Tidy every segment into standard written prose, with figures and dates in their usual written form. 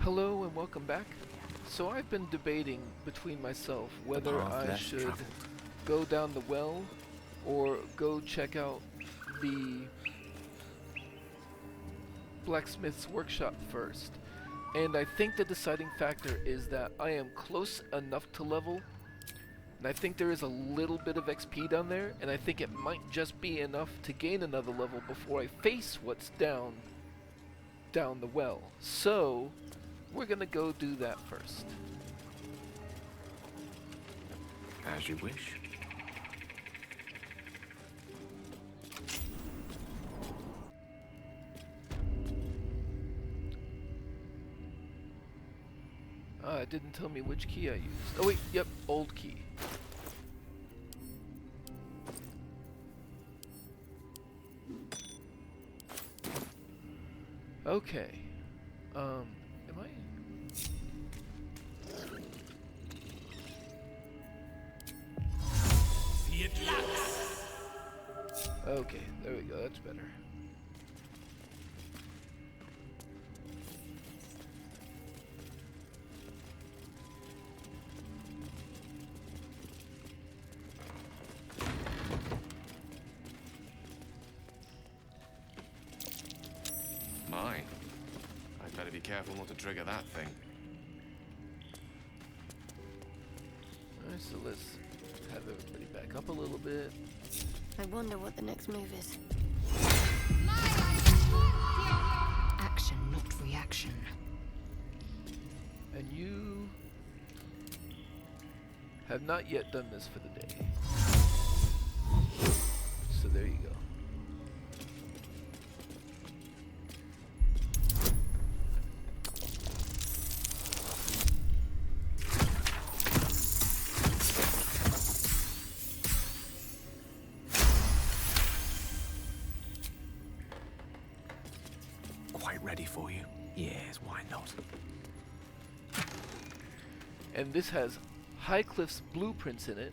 Hello and welcome back. So I've been debating between myself whether I should go down the well or go check out the blacksmith's workshop first. And I think the deciding factor is that I am close enough to level, and I think there is a little bit of XP down there, and I think it might just be enough to gain another level before I face what's down the well. So we're gonna go do that first. As you wish. It didn't tell me which key I used. Oh wait, yep, old key. Okay. Am I? See it lax. Okay, there we go, that's better. Mine. I'd better be careful not to trigger that thing. Alright, so let's have everybody back up a little bit. I wonder what the next move is. Action, not reaction. And you have not yet done this for the day. So there you go. Quite ready for you? Yes, why not? And this has Highcliff's blueprints in it.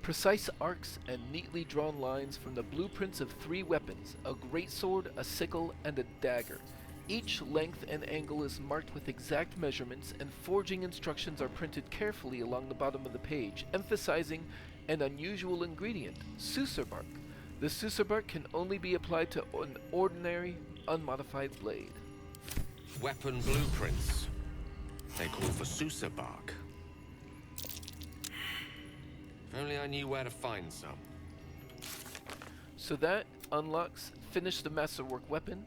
Precise arcs and neatly drawn lines from the blueprints of 3 weapons, a greatsword, a sickle, and a dagger. Each length and angle is marked with exact measurements, and forging instructions are printed carefully along the bottom of the page, emphasizing an unusual ingredient, Sucer bark. The Sucer bark can only be applied to an ordinary, unmodified blade. Weapon blueprints. They call for Sucer bark. If only I knew where to find some. So that unlocks finish the masterwork weapon.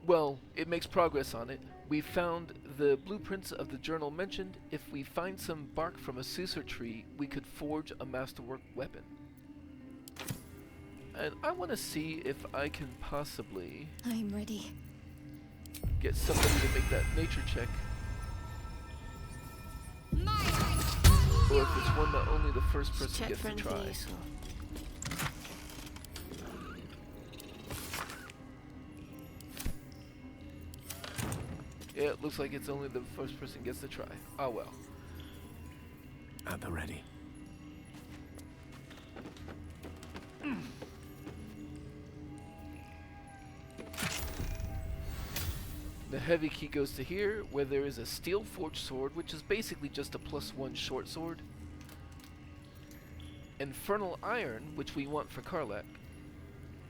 Well, it makes progress on it. We found the blueprints of the journal mentioned. If we find some bark from a Sucer tree, we could forge a masterwork weapon. And I want to see if I can possibly I'm ready. get somebody to make that nature check. Or if it's one that only the first person Check gets for to anything try. useful. Yeah, it looks like it's only the first person gets to try. Oh well. At the ready. The heavy key goes to here, where there is a steel forged sword, which is basically just a +1 short sword. Infernal iron, which we want for Karlach.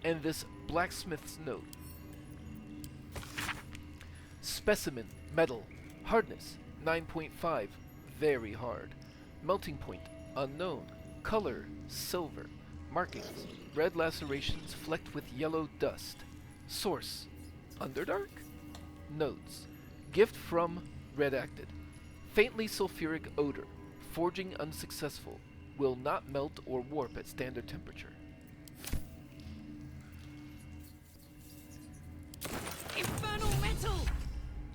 And this blacksmith's note. Specimen, metal, hardness, 9.5, very hard. Melting point, unknown. Color, silver. Markings, red lacerations flecked with yellow dust. Source, Underdark? Notes. Gift from Redacted. Faintly sulfuric odor. Forging unsuccessful. Will not melt or warp at standard temperature. Infernal metal!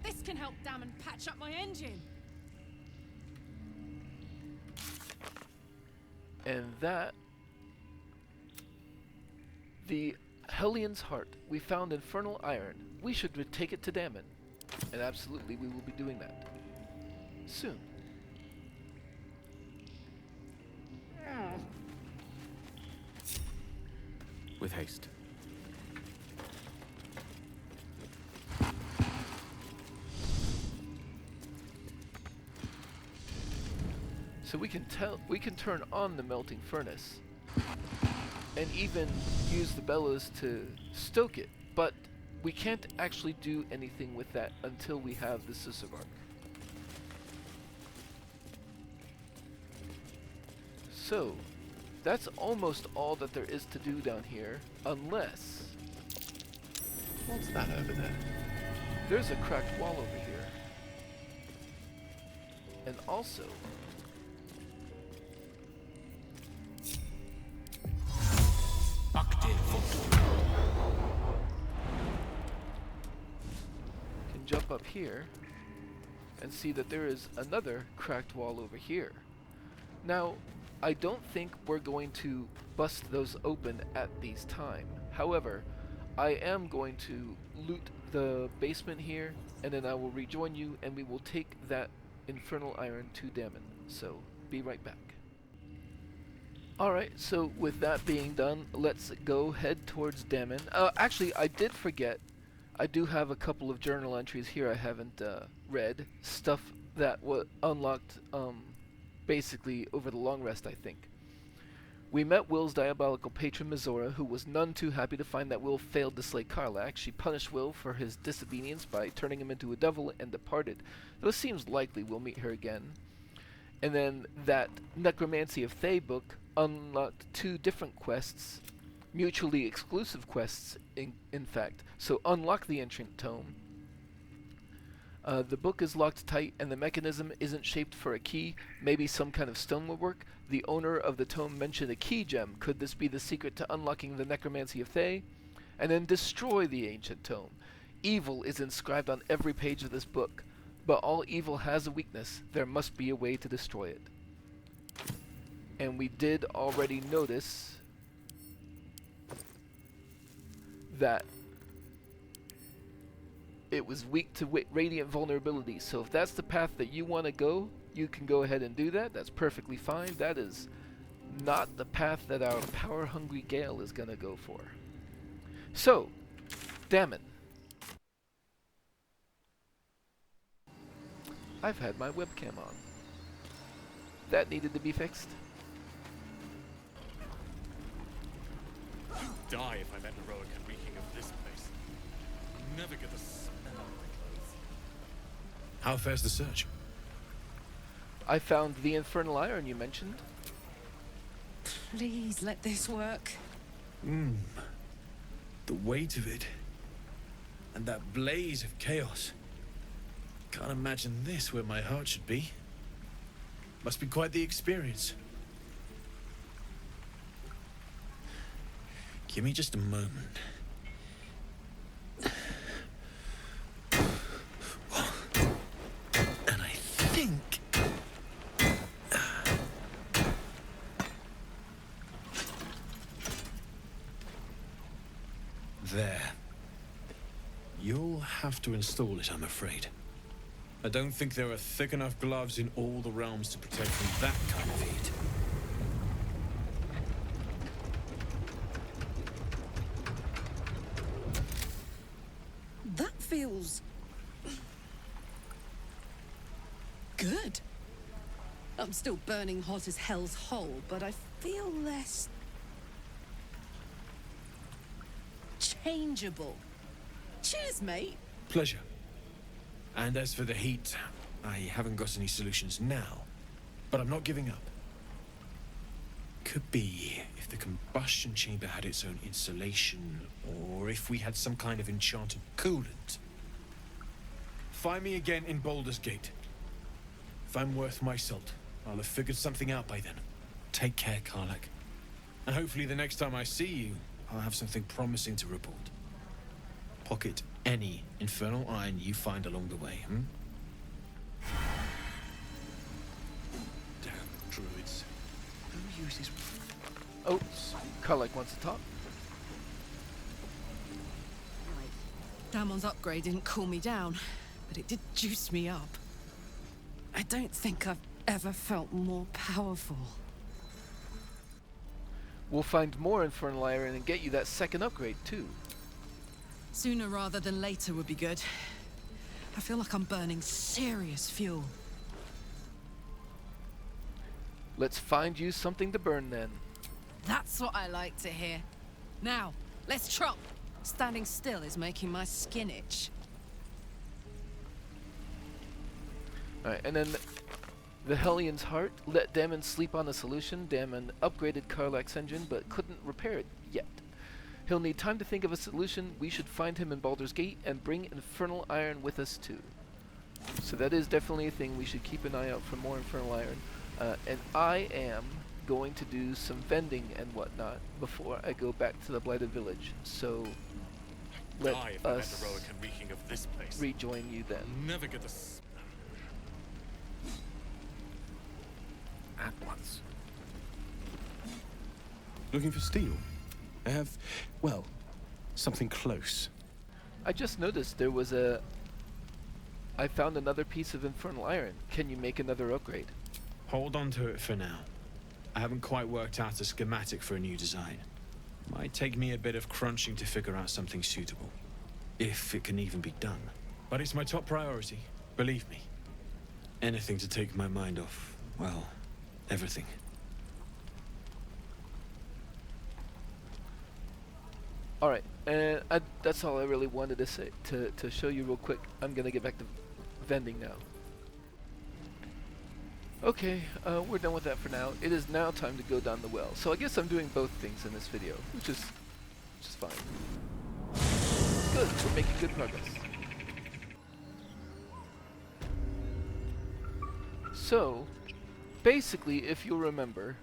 This can help Dammon patch up my engine. And that... The Hellion's Heart. We found infernal iron. We should take it to Dammon. And absolutely, we will be doing that. Soon. With haste. So we can turn on the melting furnace and even use the bellows to stoke it, but we can't actually do anything with that until we have the Sisyvark. So that's almost all that there is to do down here, unless What's that over there? there's a cracked wall over here. And also can jump up here and see that there is another cracked wall over here. Now, I don't think we're going to bust those open at these time. However, I am going to loot the basement here, and then I will rejoin you, and we will take that infernal iron to Dammon. So, be right back. Alright, so with that being done, let's go head towards Dammon. Actually, I did forget. I do have a couple of journal entries here I haven't read. Stuff that was unlocked basically over the long rest, I think. We met Will's diabolical patron Mystra, who was none too happy to find that Will failed to slay Karlach. She punished Will for his disobedience by turning him into a devil and departed, though it seems likely we'll meet her again. And then that Necromancy of Thay book unlocked 2 different quests, mutually exclusive quests in fact. So unlock the Ancient Tome. The book is locked tight and the mechanism isn't shaped for a key, maybe some kind of stone will work. The owner of the tome mentioned a key gem. Could this be the secret to unlocking the Necromancy of Thay? And then destroy the Ancient Tome. Evil is inscribed on every page of this book, but all evil has a weakness. There must be a way to destroy it. And we did already notice that it was weak to radiant vulnerability. So if that's the path that you want to go, you can go ahead and do that. That's perfectly fine. That is not the path that our power-hungry Gale is going to go for. So, Dammon. I've had my webcam on. That needed to be fixed. Die if I met heroic and reeking of this place. Never get the smell of my clothes. How fares the search? I found the infernal iron you mentioned. Please let this work. The weight of it. And that blaze of chaos. Can't imagine this where my heart should be. Must be quite the experience. Give me just a moment. And I think... There. You'll have to install it, I'm afraid. I don't think there are thick enough gloves in all the realms to protect from that kind of heat. That feels good. I'm still burning hot as hell's hole, but I feel less changeable. Cheers, mate. Pleasure. And as for the heat, I haven't got any solutions now, but I'm not giving up. Could be if the combustion chamber had its own insulation, or if we had some kind of enchanted coolant. Find me again in Baldur's Gate. If I'm worth my salt, I'll have figured something out by then. Take care, Karlach. And hopefully the next time I see you, I'll have something promising to report. Pocket any infernal iron you find along the way, Damn druids. Who uses... Oh, Karlach wants to talk. Dammon's upgrade didn't cool me down, but it did juice me up. I don't think I've ever felt more powerful. We'll find more infernal iron and get you that second upgrade too. Sooner rather than later would be good. I feel like I'm burning serious fuel. Let's find you something to burn then. That's what I like to hear. Now, let's trot. Standing still is making my skin itch. Alright, and then the Hellions Heart. Let Dammon sleep on a solution. Dammon upgraded Karlach's engine, but couldn't repair it yet. He'll need time to think of a solution. We should find him in Baldur's Gate and bring Infernal Iron with us too. So that is definitely a thing. We should keep an eye out for more Infernal Iron. And I am going to do some vending and whatnot before I go back to the Blighted Village. So let Die if I met us heroic and reeking of this place. rejoin you then. Never get the smell. At once. Looking for steel? I have, well, something close. I just noticed there was I found another piece of Infernal Iron. Can you make another upgrade? Hold on to it for now. I haven't quite worked out a schematic for a new design. Might take me a bit of crunching to figure out something suitable. If it can even be done. But it's my top priority, believe me. Anything to take my mind off, well, everything. Alright, and that's all I really wanted to say, to show you real quick. I'm gonna get back to vending now. Okay, we're done with that for now. It is now time to go down the well. So I guess I'm doing both things in this video, which is fine. Good, we're making good progress. So, basically, if you'll remember,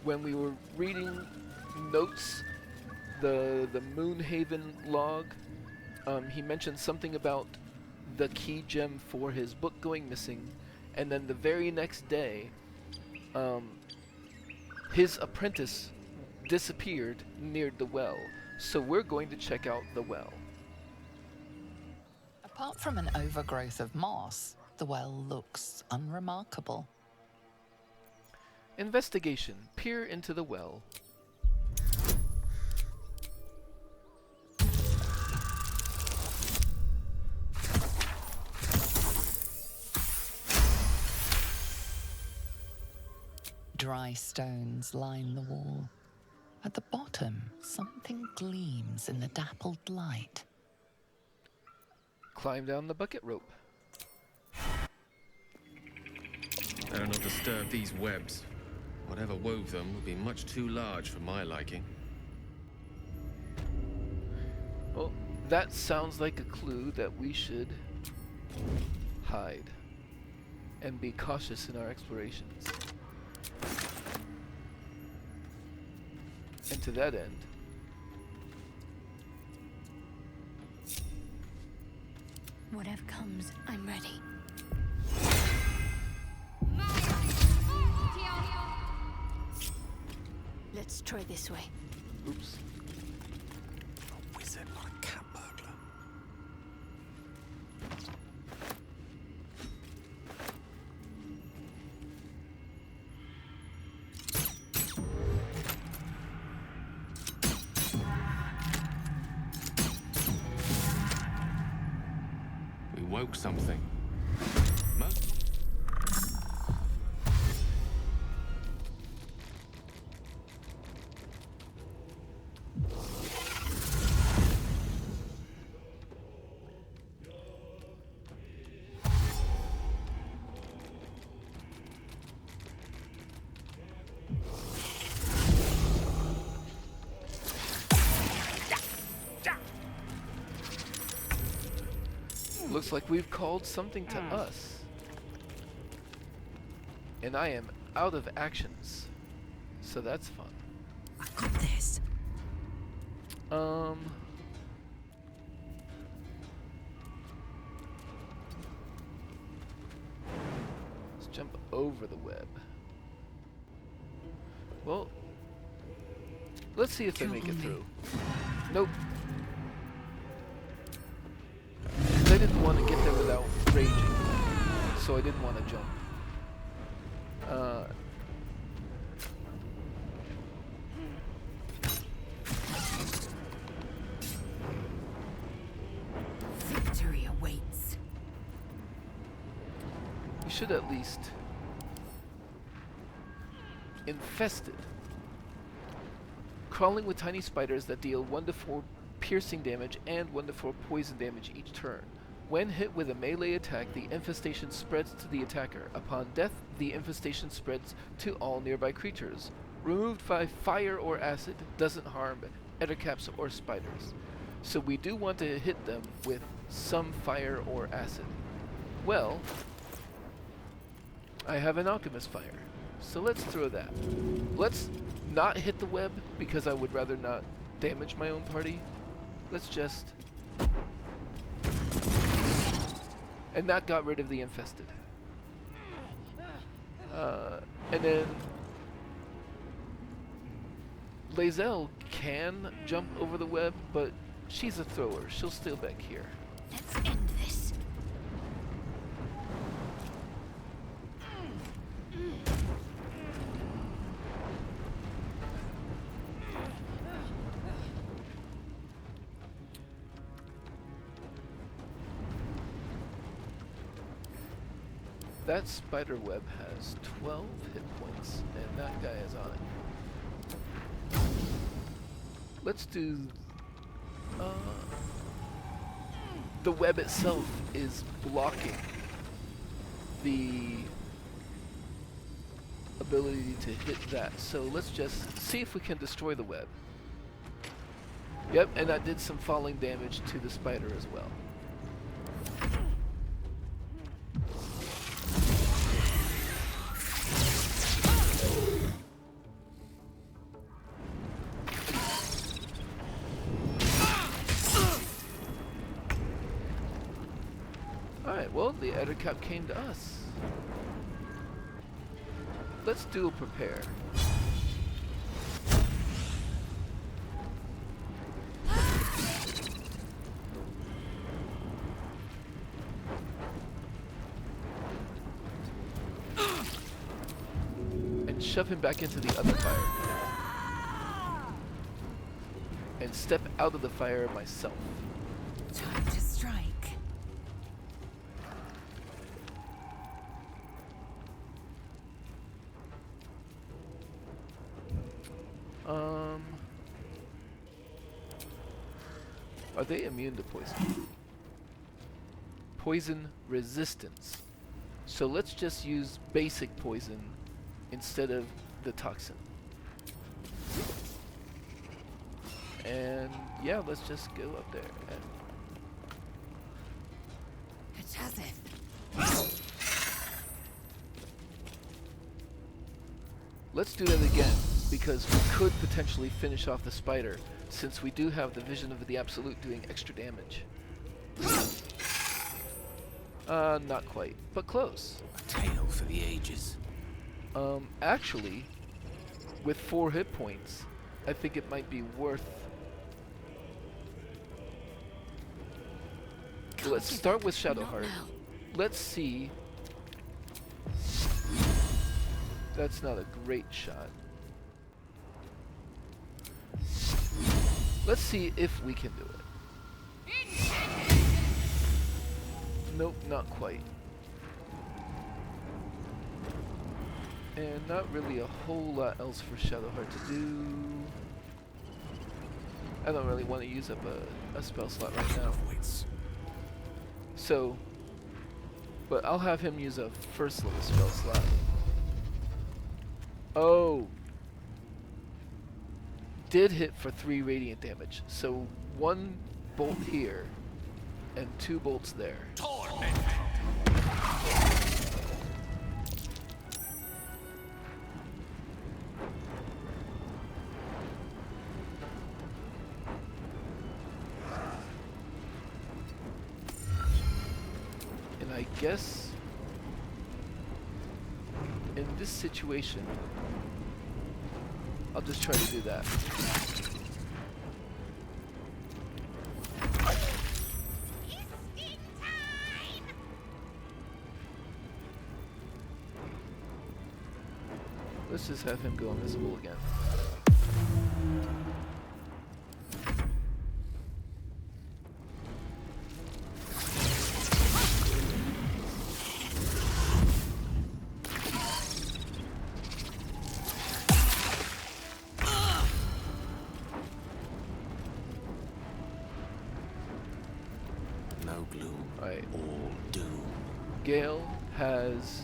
when we were reading notes, the Moonhaven log, he mentioned something about the key gem for his book going missing. And then the very next day, his apprentice disappeared near the well. So we're going to check out the well. Apart from an overgrowth of moss, the well looks unremarkable. Investigation. Peer into the well. Dry stones line the wall. At the bottom, something gleams in the dappled light. Climb down the bucket rope. Better not disturb these webs. Whatever wove them would be much too large for my liking. Well, that sounds like a clue that we should hide and be cautious in our explorations. And to that end, Whatever comes, I'm ready. Let's try this way. oops. A wizard, not a cat burglar. We woke something. Mo? Looks like we've called something to us. And I am out of actions. So that's fun. I've got this. Let's jump over the web. Well, let's see if they make it through. Nope. I didn't want to get there without raging, so I didn't want to jump. Victory awaits. We should at least Infested. Crawling with tiny spiders that deal 1 to 4 piercing damage and 1 to 4 poison damage each turn. When hit with a melee attack, the infestation spreads to the attacker. Upon death, the infestation spreads to all nearby creatures. Removed by fire or acid, doesn't harm ettercaps or spiders. So we do want to hit them with some fire or acid. Well, I have an alchemist fire, so let's throw that. Let's not hit the web, because I would rather not damage my own party. Let's just... And that got rid of the infested. And then Lae'zel can jump over the web, but she's a thrower. She'll stay back here. Let's end this. That spider web has 12 hit points, and that guy is on it. Let's do... the web itself is blocking the ability to hit that, so let's just see if we can destroy the web. Yep, and that did some falling damage to the spider as well. Alright, well, the ettercap came to us. Let's dual prepare. And shove him back into the other fire. And step out of the fire myself. Time to strike. Are they immune to poison? Poison resistance. So let's just use basic poison instead of the toxin. And yeah, let's just go up there and It has it. let's do that again, because we could potentially finish off the spider, since we do have the vision of the absolute doing extra damage. Not quite, but close. A tale for the ages. Actually, with 4 hit points, I think it might be worth... Let's start with Shadowheart. Let's see... That's not a great shot. Let's see if we can do it. Nope, not quite. And not really a whole lot else for Shadowheart to do. I don't really want to use up a spell slot right now. So, but I'll have him use a first level spell slot. Oh! Did hit for 3 radiant damage. So 1 bolt here and 2 bolts there. And I guess in this situation, I'll just try to do that. Let's just have him go invisible again. No gloom. Alright. All doom. Gale has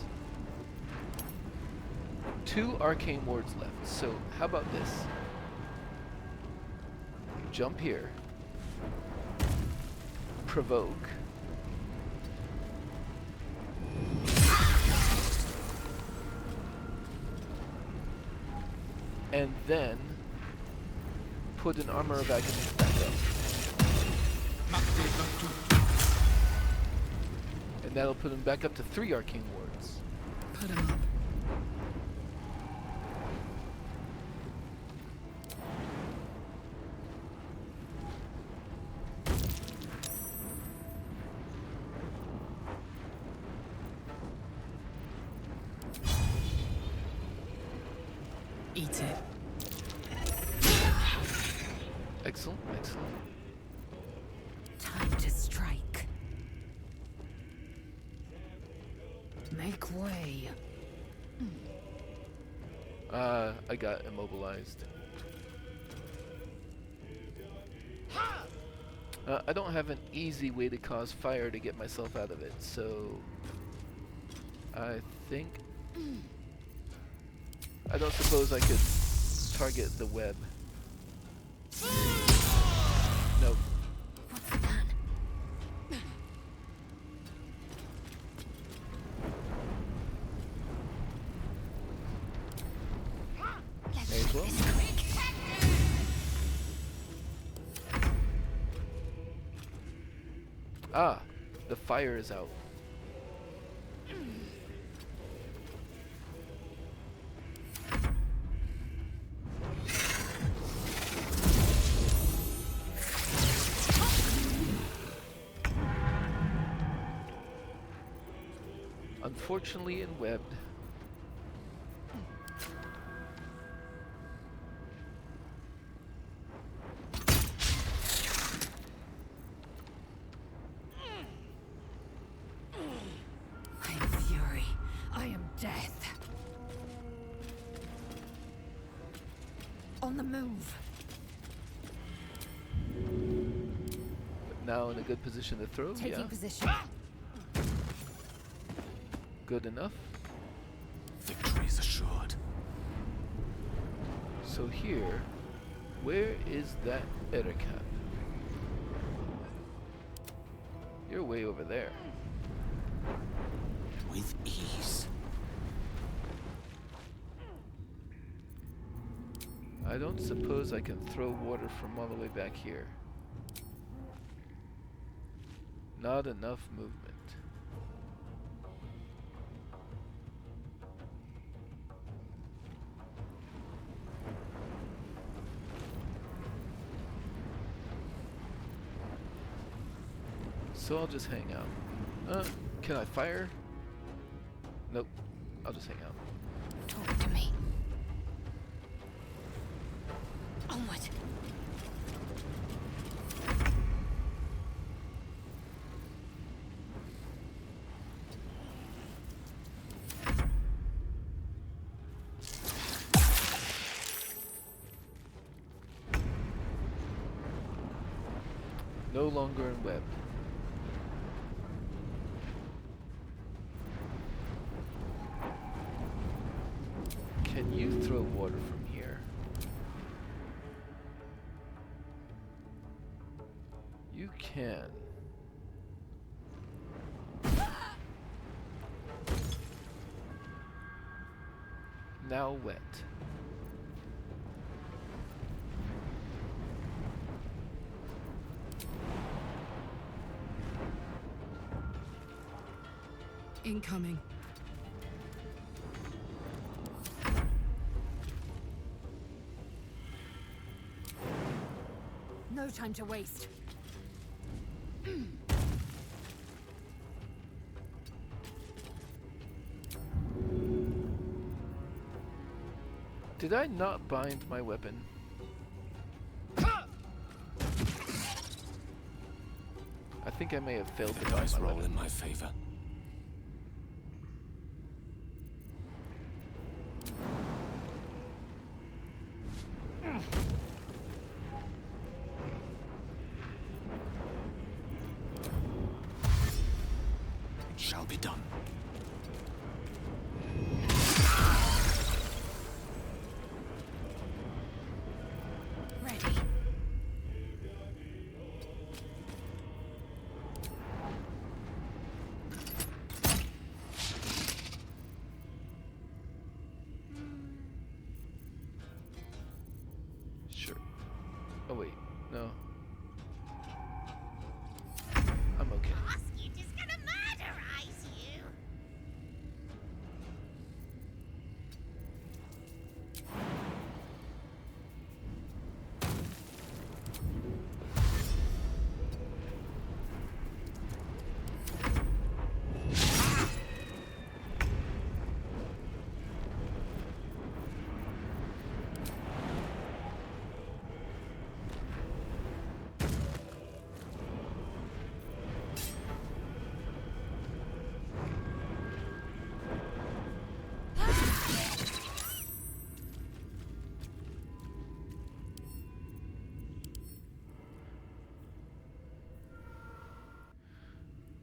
2 arcane wards left. So how about this? Jump here. Provoke. And then put an armor of agony back up. And that'll put him back up to 3 arcane wards. Put him up. Eat it. Excellent, excellent. Time to strike. Make way. I got immobilized. I don't have an easy way to cause fire to get myself out of it, so I think I don't suppose I could target the web. Nope. What's the plan? Let's May as well. this quick. Ah, the fire is out. Unfortunately, in webbed. I am fury. I am death. On the move. Now in a good position to throw. Taking Yeah, position. good enough. Victory is assured. So here, where is that Ericap? You're way over there. With ease. I don't suppose I can throw water from all the way back here. Not enough movement. So I'll just hang out. Can I fire? Nope. I'll just hang out. Talk to me. Onward. No longer in web. Can you throw water from here? You can. Now wet. Incoming. No time to waste. Did I not bind my weapon? I think I may have failed The to bind dice my roll weapon. in my favor. shall be done. Ready. Sure. Oh wait, no. I'm okay. Mosquito is gonna murderize you.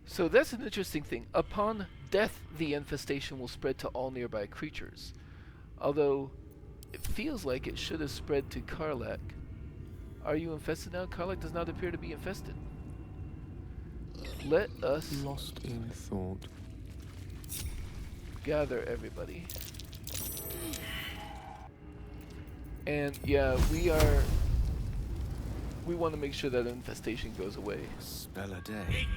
So that's an interesting thing. Upon death, the infestation will spread to all nearby creatures. Although, it feels like it should have spread to Karlach. Are you infested now? Karlach does not appear to be infested. Let us Lost in thought. gather everybody. And yeah, we want to make sure that infestation goes away. Spell a day.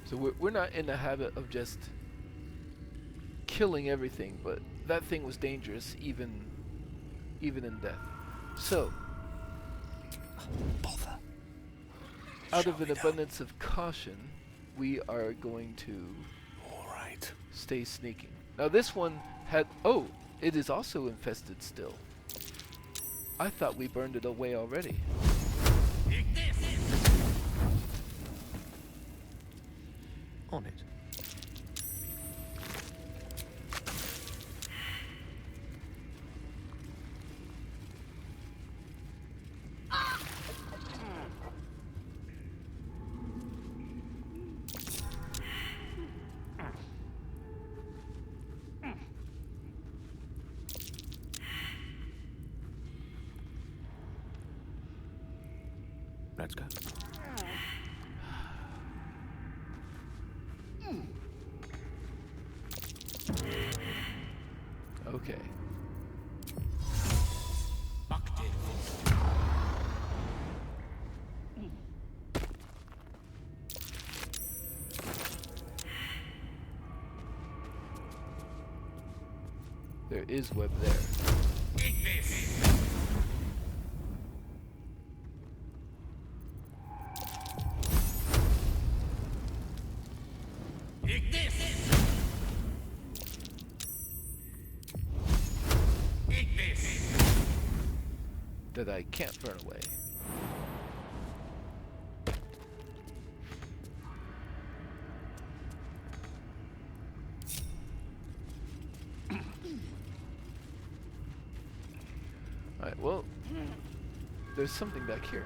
So we're not in the habit of just killing everything, but that thing was dangerous even in death. So, Bother. out of an abundance of caution, we are going to All right. stay sneaking. Now this one had, oh, it is also infested still. I thought we burned it away already. On it. Let's go. Okay. There is web there. That I can't burn away. Alright, well, there's something back here.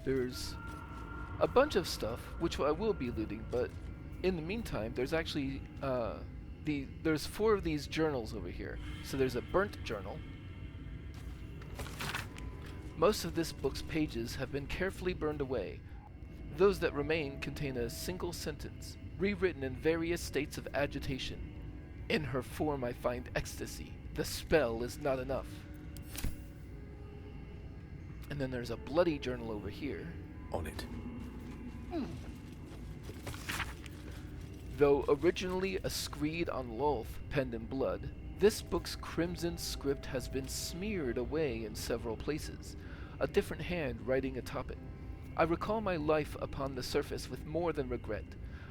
There's a bunch of stuff, which I will be looting, but in the meantime, there's actually, there's 4 of these journals over here. So there's a burnt journal. Most of this book's pages have been carefully burned away. Those that remain contain a single sentence, rewritten in various states of agitation. In her form I find ecstasy. The spell is not enough. And then there's a bloody journal over here. On it. Though originally a screed on Lolth penned in blood, this book's crimson script has been smeared away in several places, a different hand writing atop it. I recall my life upon the surface with more than regret.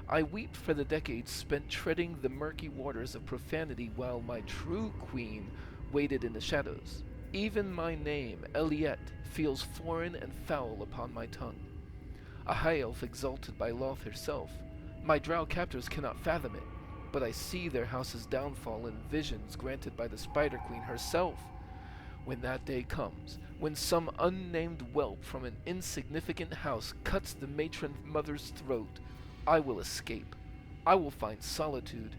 I weep for the decades spent treading the murky waters of profanity while my true queen waited in the shadows. Even my name, Eliette, feels foreign and foul upon my tongue. A high elf exalted by Loth herself. My drow captors cannot fathom it. but I see their house's downfall in visions granted by the Spider Queen herself. When that day comes, when some unnamed whelp from an insignificant house cuts the matron mother's throat, I will escape. I will find solitude,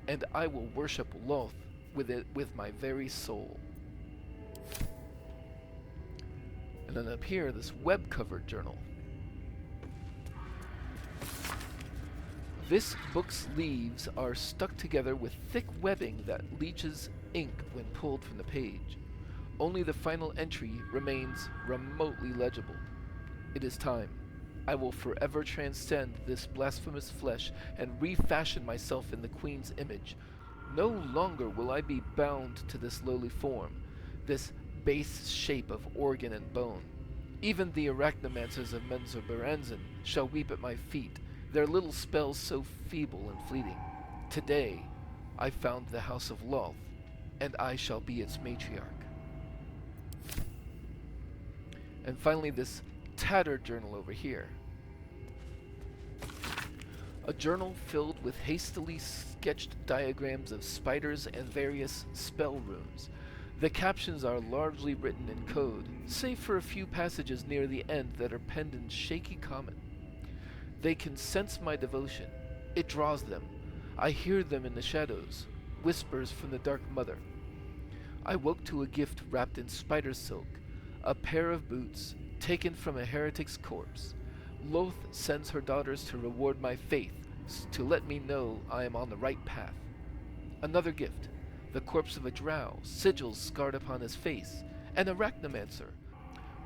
and I will worship Loth with my very soul. And then up here, this web-covered journal. This book's leaves are stuck together with thick webbing that leaches ink when pulled from the page. Only the final entry remains remotely legible. It is time. I will forever transcend this blasphemous flesh and refashion myself in the Queen's image. No longer will I be bound to this lowly form, this base shape of organ and bone. Even the Arachnomancers of Menzoberranzan shall weep at my feet, their little spells so feeble and fleeting. Today, I found the House of Loth, and I shall be its matriarch. And finally, this tattered journal over here. A journal filled with hastily sketched diagrams of spiders and various spell runes. The captions are largely written in code, save for a few passages near the end that are penned in shaky common. They can sense my devotion. It draws them. I hear them in the shadows, whispers from the Dark Mother. I woke to a gift wrapped in spider silk, a pair of boots taken from a heretic's corpse. Loth sends her daughters to reward my faith, to let me know I am on the right path. Another gift, the corpse of a drow, sigils scarred upon his face, an Arachnomancer,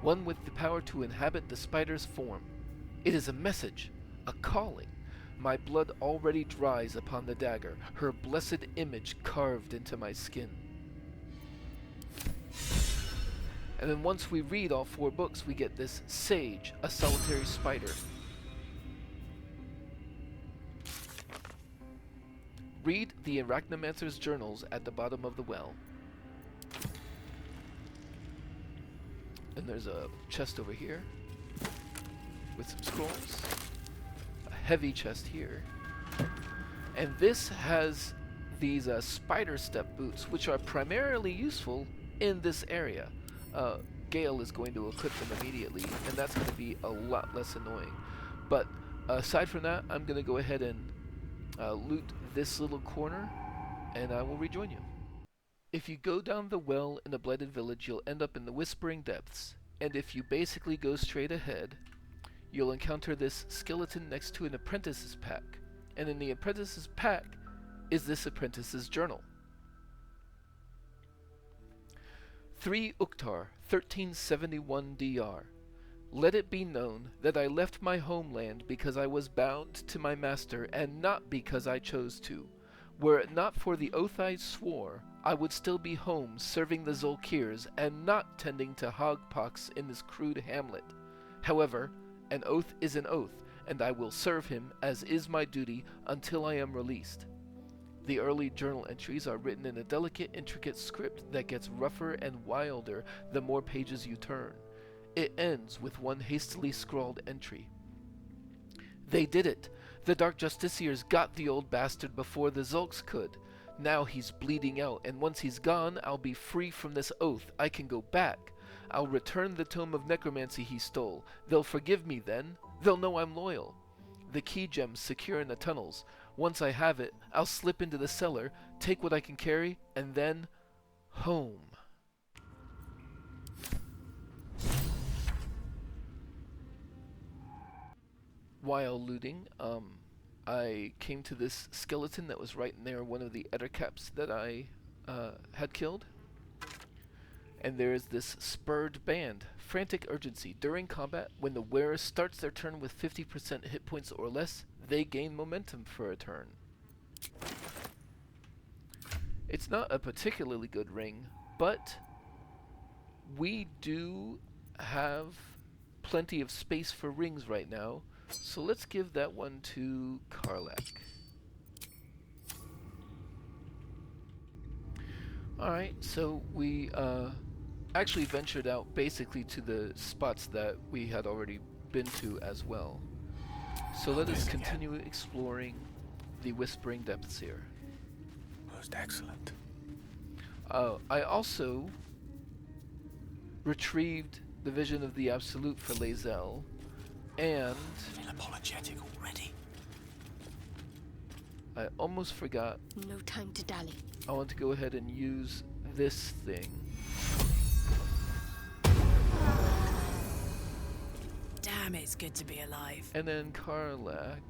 one with the power to inhabit the spider's form. It is a message, a calling. My blood already dries upon the dagger, her blessed image carved into my skin. And then once we read all 4 books, we get this Sage, a solitary spider. Read the Arachnomancer's journals at the bottom of the well. And there's a chest over here with some scrolls. A heavy chest here. And this has these spider step boots, which are primarily useful in this area. Gale is going to equip them immediately, and that's going to be a lot less annoying. But aside from that, I'm going to go ahead and loot this little corner, and I will rejoin you. If you go down the well in the Blighted Village, you'll end up in the Whispering Depths, and if you basically go straight ahead, you'll encounter this skeleton next to an apprentice's pack, and in the apprentice's pack is this apprentice's journal. 3 Uktar, 1371 DR. Let it be known that I left my homeland because I was bound to my master and not because I chose to. Were it not for the oath I swore, I would still be home serving the Zolkirs and not tending to hogpox in this crude hamlet. However, an oath is an oath, and I will serve him as is my duty until I am released. The early journal entries are written in a delicate, intricate script that gets rougher and wilder the more pages you turn. It ends with one hastily scrawled entry. They did it! The Dark Justiciars got the old bastard before the Zulks could. Now he's bleeding out, and once he's gone, I'll be free from this oath. I can go back. I'll return the tome of necromancy he stole. They'll forgive me then. They'll know I'm loyal. The key gem's secure in the tunnels. Once I have it, I'll slip into the cellar, take what I can carry, and then home. While looting, I came to this skeleton that was right near one of the ettercaps that I had killed. And there is this spurred band. Frantic urgency. During combat, when the wearer starts their turn with 50% hit points or less, they gain momentum for a turn. It's not a particularly good ring, but we do have plenty of space for rings right now, so let's give that one to Karlach. Alright, so we actually ventured out basically to the spots that we had already been to as well. So let us continue exploring the Whispering Depths here. Most excellent. I also retrieved the Vision of the Absolute for Lae'zel, and Feel apologetic already. I almost forgot. No time to dally. I want to go ahead and use this thing. Damn, it's good to be alive. And then Karlak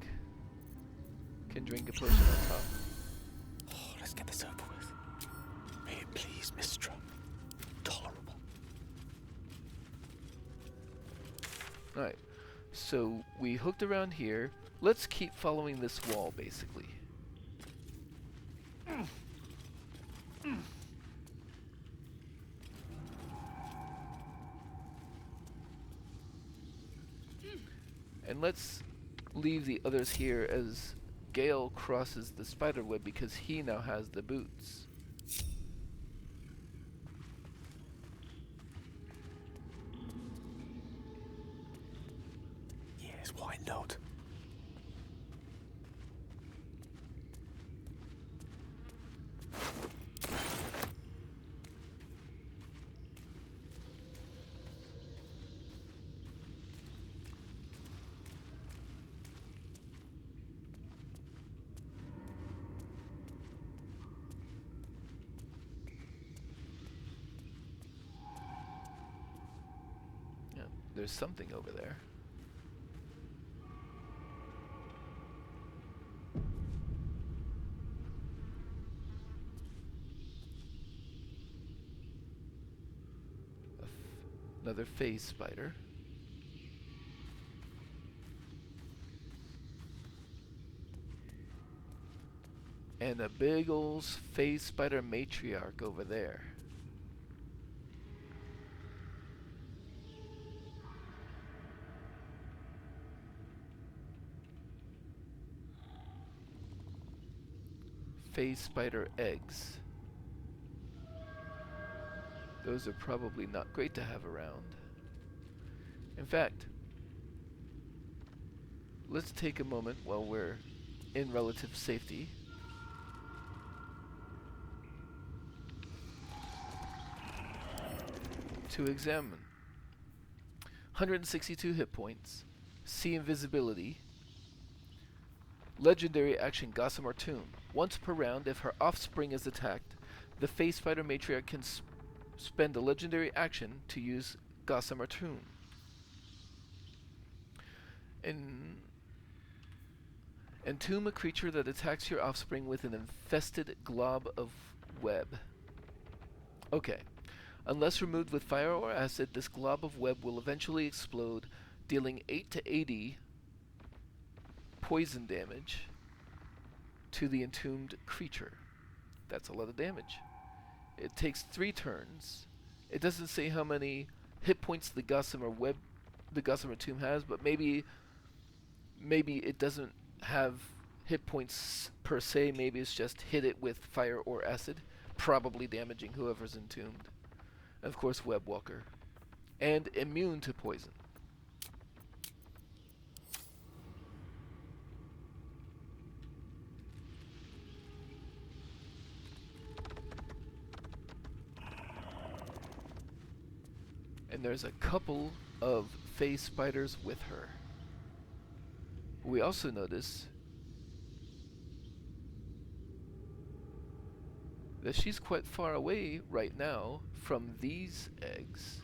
can drink a potion on top. Oh, let's get this over with. May it please, Mystra. Tolerable. Alright, so we hooked around here. Let's keep following this wall, basically. And let's leave the others here as Gale crosses the spider web because he now has the boots. Yes, why not? Yeah, there's something over there. Another phase spider. And a big old phase spider matriarch over there. Phase spider eggs. Those are probably not great to have around. In fact, let's take a moment while we're in relative safety to examine. 162 hit points, see invisibility, legendary action Gossamer Tomb. Once per round, if her offspring is attacked, the Phase Spider Matriarch can spend a legendary action to use Gossamer Tomb. Entomb a creature that attacks your offspring with an infested glob of web. Okay. Unless removed with fire or acid, this glob of web will eventually explode, dealing 8 to 80 poison damage to the entombed creature. That's a lot of damage. It takes 3 turns. It doesn't say how many hit points the Gossamer Tomb has, but maybe it doesn't have hit points per se. Maybe it's just hit it with fire or acid, probably damaging whoever's entombed. And of course, Web Walker, and immune to poison. And there's a couple of phase spiders with her. We also notice that she's quite far away right now from these eggs.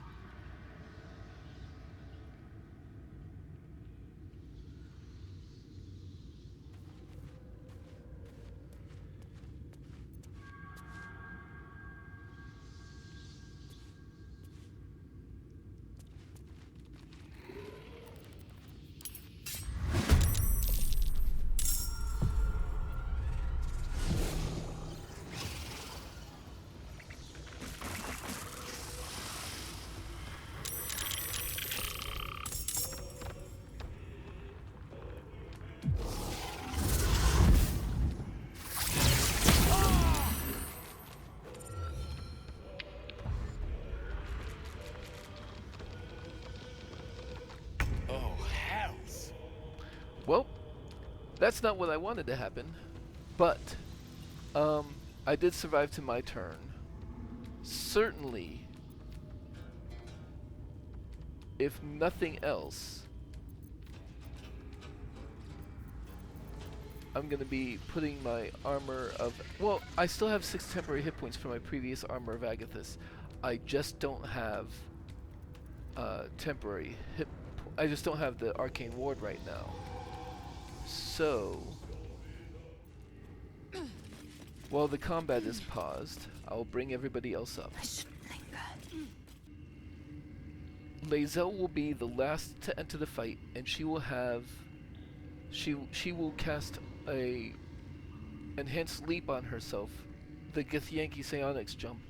Well, that's not what I wanted to happen. But I did survive to my turn. Certainly, if nothing else, I'm gonna be putting my armor of... Well, I still have 6 temporary hit points from my previous armor of Agathis. I just don't have temporary hit... I just don't have the arcane ward right now. So... while the combat is paused, I'll bring everybody else up. I shouldn't linger. Lae'zel will be the last to enter the fight, and she will have... She will cast a enhanced leap on herself, the Githyanki Psionics jump,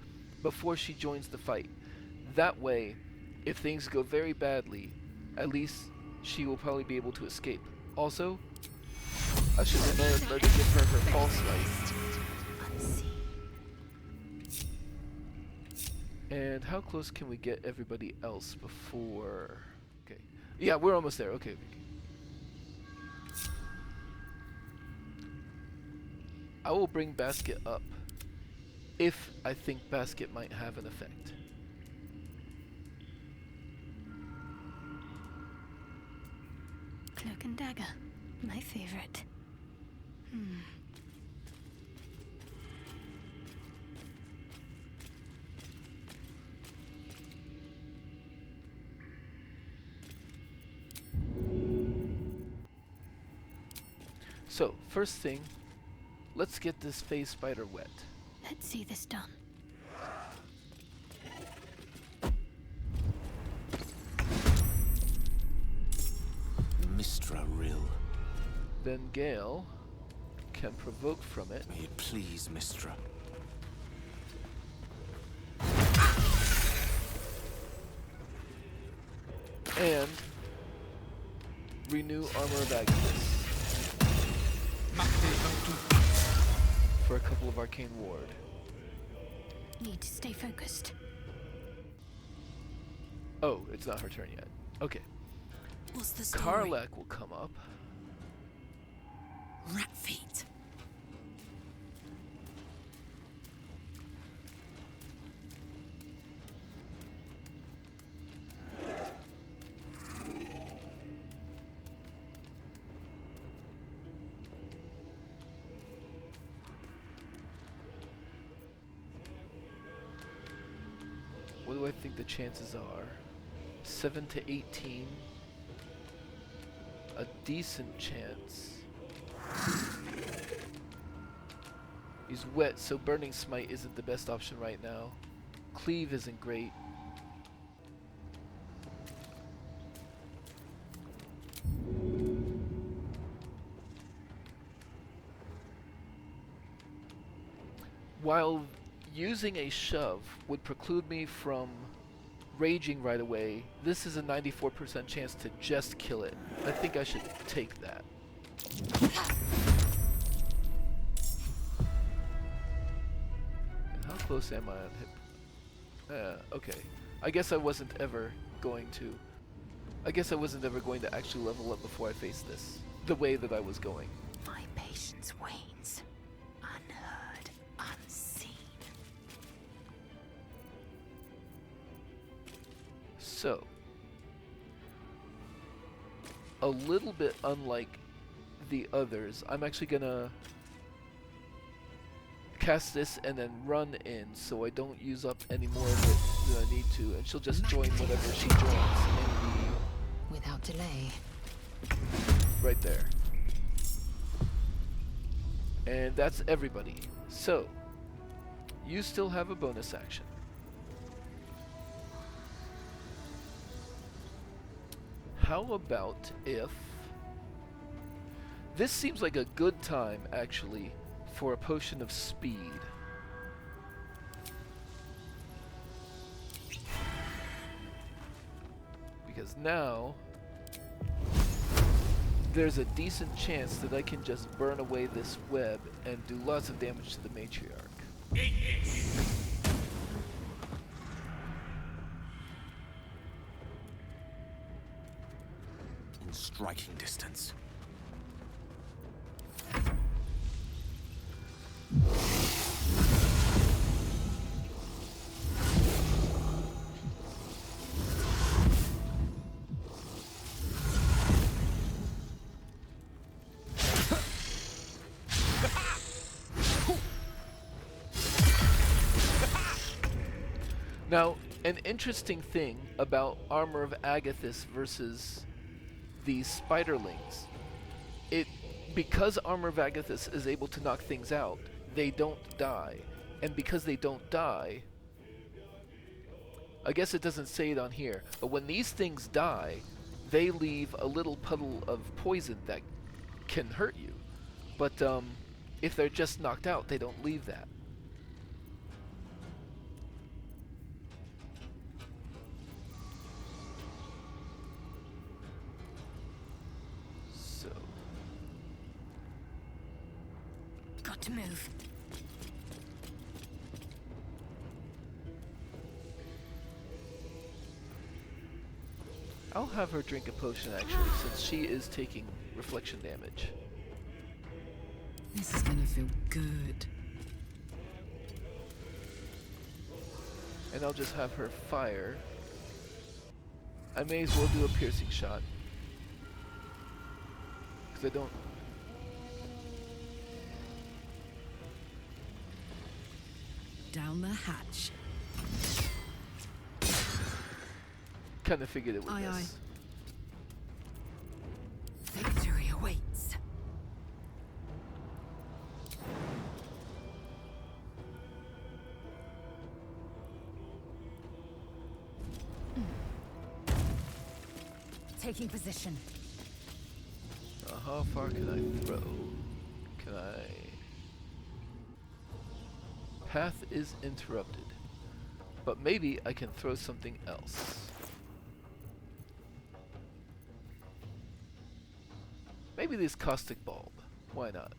before she joins the fight. That way, if things go very badly, at least she will probably be able to escape. Also, I should remember to give her her false light. And how close can we get everybody else before... Okay. Yeah, we're almost there. Okay. I will bring Basket up if I think Basket might have an effect. Cloak and dagger. My favorite. So, first thing, let's get this phase spider wet. Let's see this done. Mystra Rill. Then Gale can provoke from it. May it please, Mystra. And renew armor of Agathis for a couple of arcane ward. Need to stay focused. Oh, it's not her turn yet. Okay. What's the story? Karlak will come up. Rat feet. What do I think the chances are? 7 to 18. A decent chance. He's wet, so Burning Smite isn't the best option right now. Cleave isn't great. While using a shove would preclude me from raging right away, this is a 94% chance to just kill it. I think I should take that. And how close am I on hip? Okay. I guess I wasn't ever going to actually level up before I face this, the way that I was going. My patience wanes. Unheard, unseen. So, a little bit unlike the others, I'm actually gonna cast this and then run in so I don't use up any more of it than I need to, and she'll just join whatever she joins in Without delay. the... right there. And that's everybody. So, you still have a bonus action. How about if... This seems like a good time, actually, for a potion of speed. Because now, there's a decent chance that I can just burn away this web and do lots of damage to the matriarch. In striking distance. Now, an interesting thing about Armor of Agathis versus these spiderlings, because Armor of Agathis is able to knock things out, they don't die. And because they don't die, I guess it doesn't say it on here, but when these things die, they leave a little puddle of poison that can hurt you. But if they're just knocked out, they don't leave that. So, Got to move. I'll have her drink a potion actually, since she is taking reflection damage. This is gonna feel good. And I'll just have her fire. I may as well do a piercing shot. Because I don't... Down the hatch. Kind of figured it would Aye, miss. Victory awaits. Taking position. How far can I throw? Can I... Path is interrupted. But maybe I can throw something else. Maybe this caustic bulb. Why not?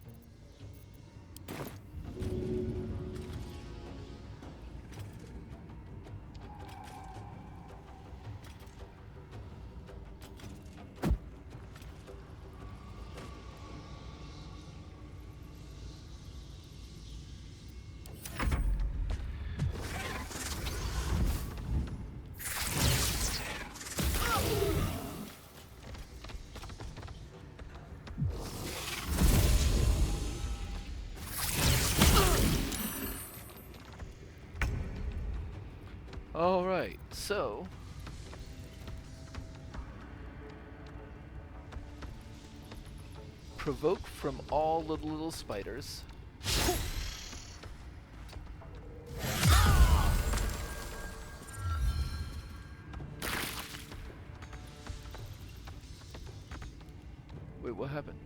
Alright, so... Provoke from all the little spiders. Wait, what happened?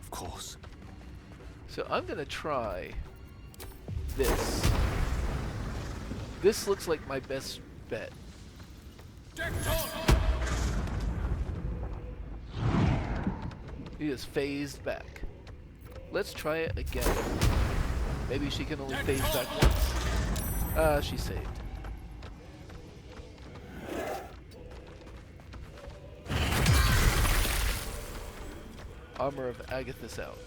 Of course. So I'm gonna try this. This looks like my best bet. He just phased back. Let's try it again. Maybe she can only phase back once. She saved. Armor of Agathis out.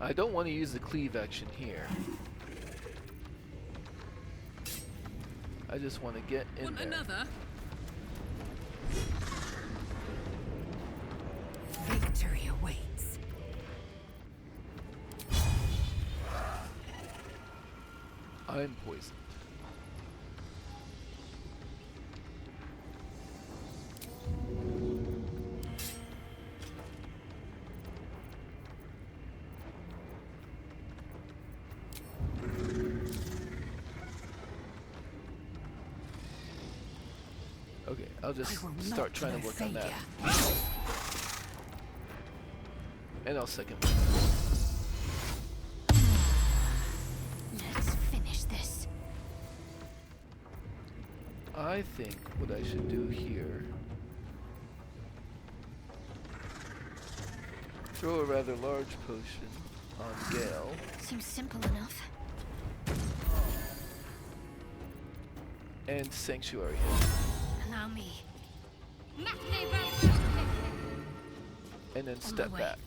I don't want to use the cleave action here. I just want to get in there. Another? Victory awaits. I'm poisoned. I'll I just will start not trying to know work on that. failure. And I'll second. Let's finish this. I think what I should do here, throw a rather large potion on Gale. Seems simple enough. And Sanctuary. Allow me. And then step way. back.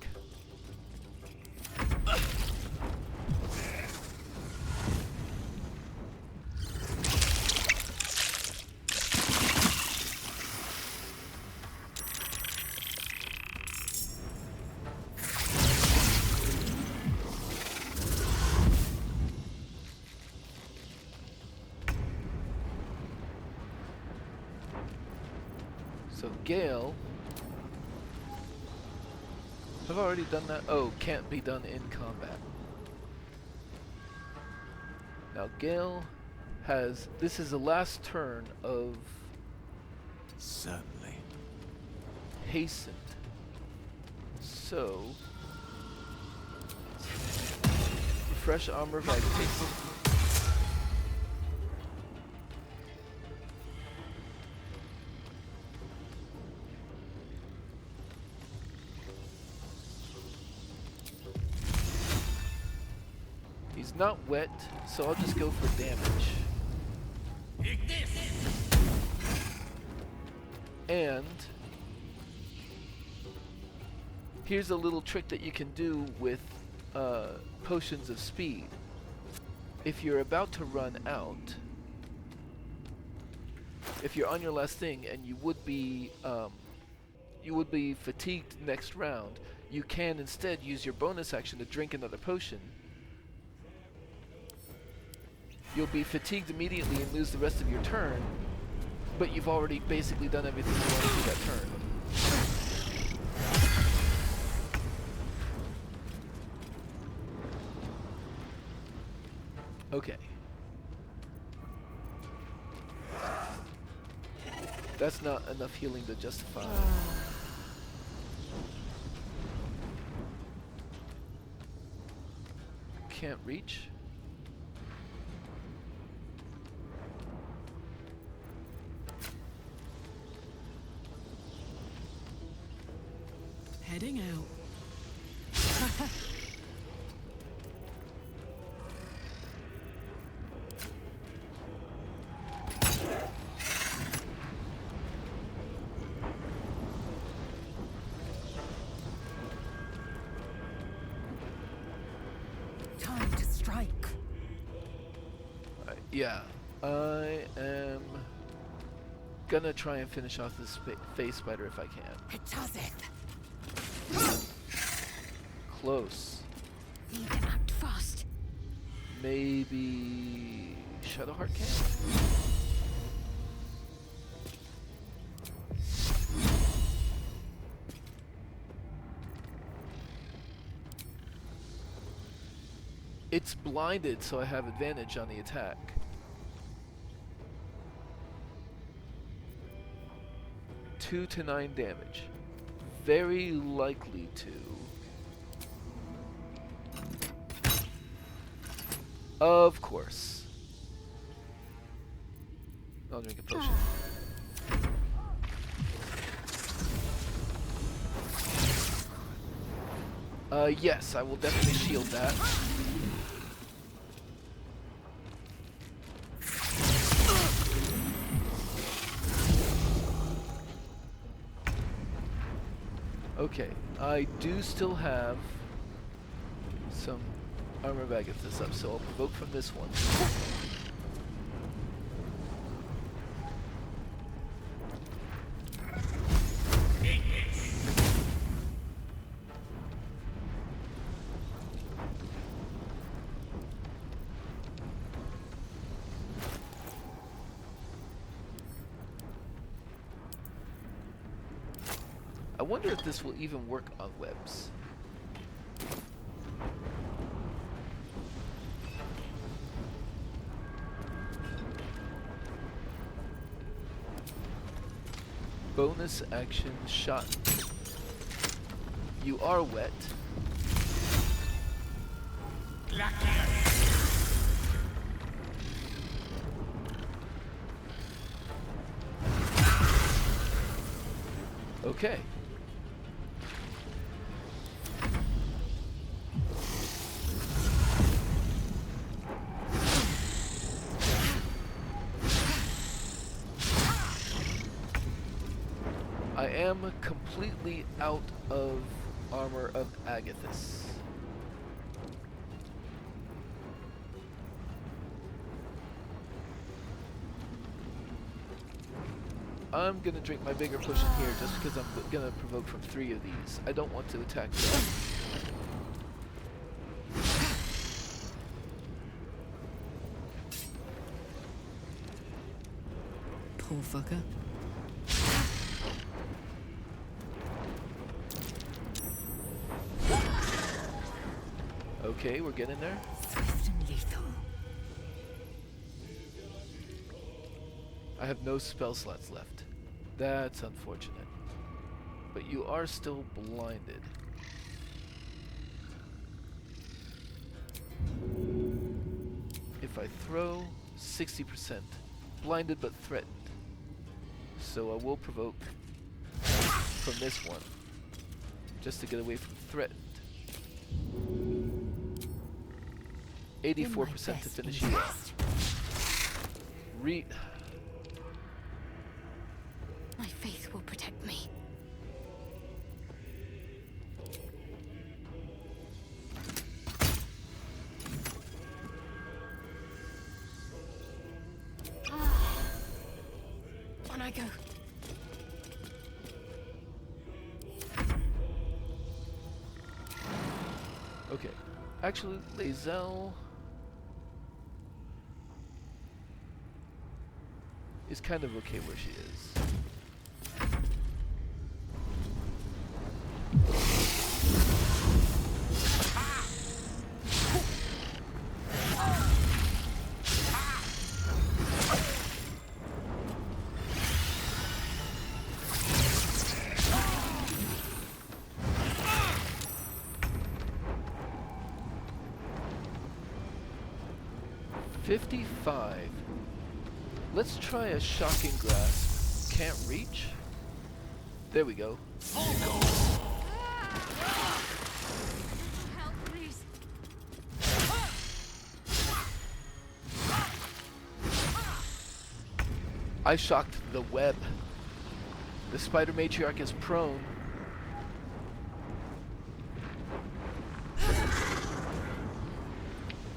So Gale, have I already done that? Oh, can't be done in combat. Now Gale has, this is the last turn of Certainly. hastened. So, refresh armor of agitation. He's not wet, so I'll just go for damage. And here's a little trick that you can do with potions of speed. If you're about to run out, if you're on your last thing and you would be fatigued next round, you can instead use your bonus action to drink another potion. You'll be fatigued immediately and lose the rest of your turn, but you've already basically done everything you want to do that turn. Okay. That's not enough healing to justify. Can't reach. Heading out. Time to strike. Yeah, I am gonna try and finish off this phase spider if I can. It does it. Close. Need to act fast. Maybe Shadowheart can? It's blinded, so I have advantage on the attack. Two to 9 damage. Very likely to. Of course. I'll drink a potion. Yes, I will definitely shield that. Okay, I do still have some armor of Agathis up, so I'll provoke from this one. I wonder if this will even work on webs. Bonus action shot. You are wet. Okay. I am completely out of armor of Agathis. I'm gonna drink my bigger potion here just because I'm gonna provoke from 3 of these. I don't want to attack them. Poor fucker. Okay, we're getting there. Swift and lethal. I have no spell slots left. That's unfortunate. But you are still blinded. If I throw, 60%. Blinded but threatened. So I will provoke from this one. Just to get away from threatened. 84% to finish you off. My faith will protect me. On I go. Okay. Actually, Lae'zel is kind of okay where she is. $55. Let's try a shocking grasp. Can't reach? There we go. Help, please. I shocked the web. The spider matriarch is prone.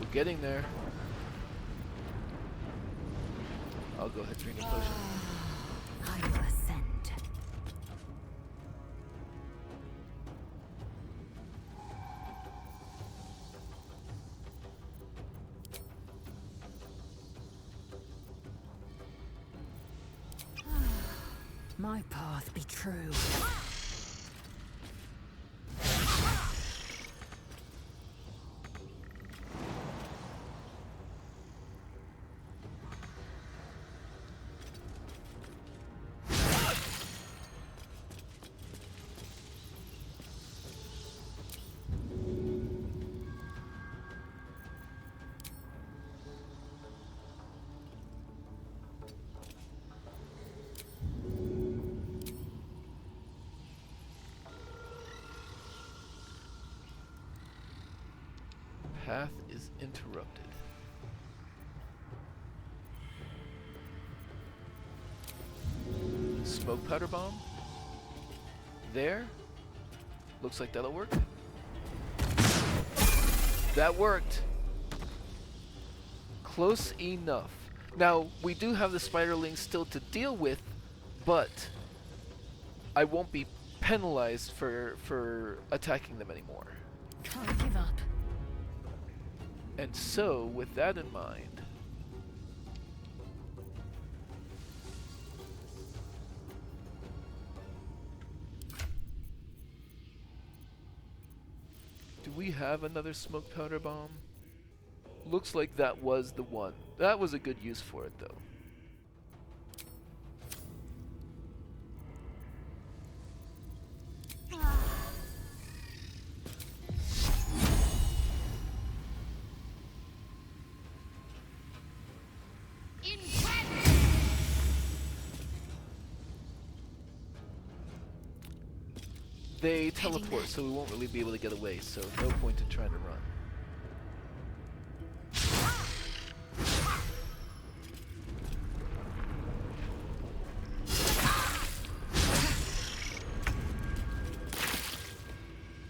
We're getting there. I'll go ahead and drink a potion. I will ascend. My path be true. Path is interrupted. Smoke powder bomb. There. Looks like that'll work. That worked. Close enough. Now, we do have the spiderlings still to deal with, but I won't be penalized for attacking them anymore. Can't give up. And so, with that in mind, do we have another smoke powder bomb? Looks like that was the one. That was a good use for it, though. They teleport, so we won't really be able to get away, so no point in trying to run.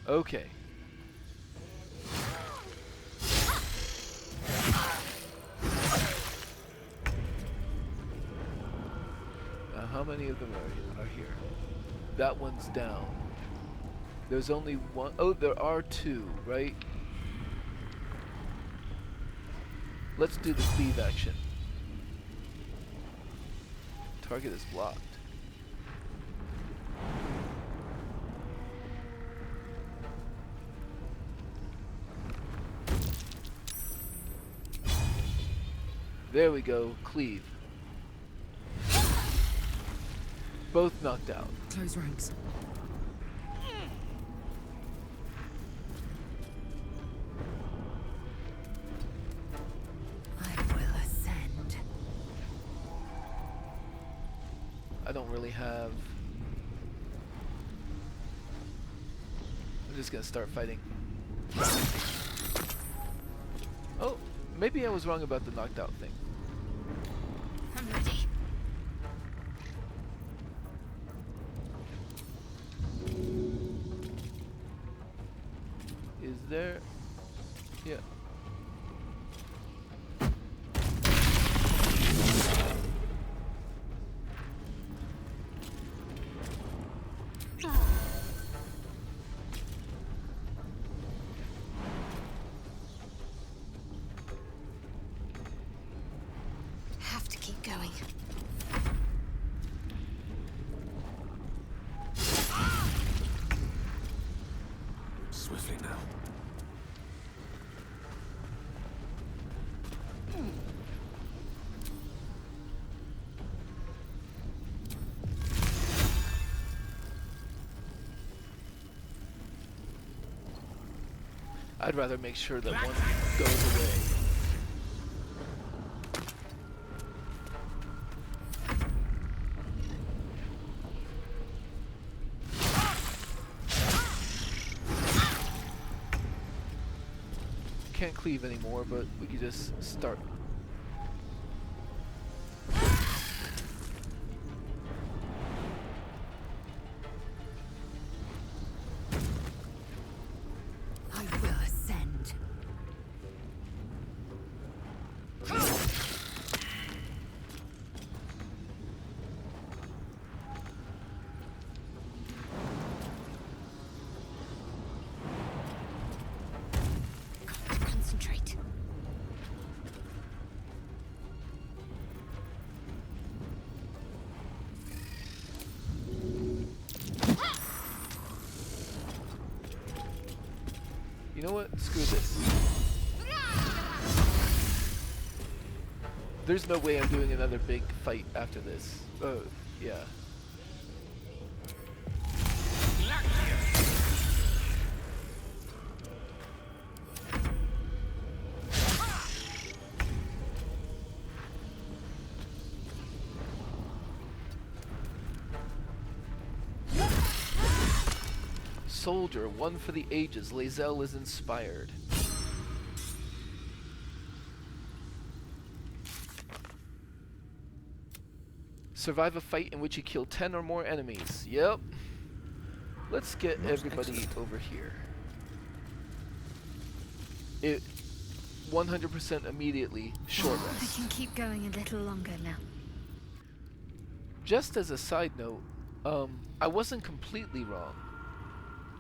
Okay. Now, how many of them are here? That one's down. There's only one. Oh, there are two, right? Let's do the cleave action. Target is blocked. There we go, cleave. Both knocked out. Close ranks. I will ascend. I don't really have... I'm just gonna start fighting. Oh, maybe I was wrong about the knocked out thing. I'm ready. Is there... Yeah. Have to keep going. Swiftly now. I'd rather make sure that one goes away. Can't cleave anymore, but we could just start. I will ascend. Got to concentrate. You know what? Screw this. There's no way I'm doing another big fight after this. Oh, yeah. Soldier, one for the ages. Lae'zel is inspired. Survive a fight in which you kill 10 or more enemies. Yep. Let's get everybody over here. It 100% immediately short I rest. can keep going a little longer now. Just as a side note, I wasn't completely wrong.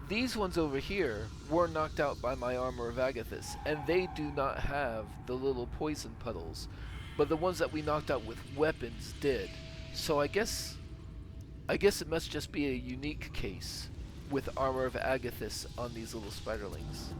These ones over here were knocked out by my Armor of Agathis, and they do not have the little poison puddles, but the ones that we knocked out with weapons did. So I guess it must just be a unique case with Armor of Agathis on these little spiderlings.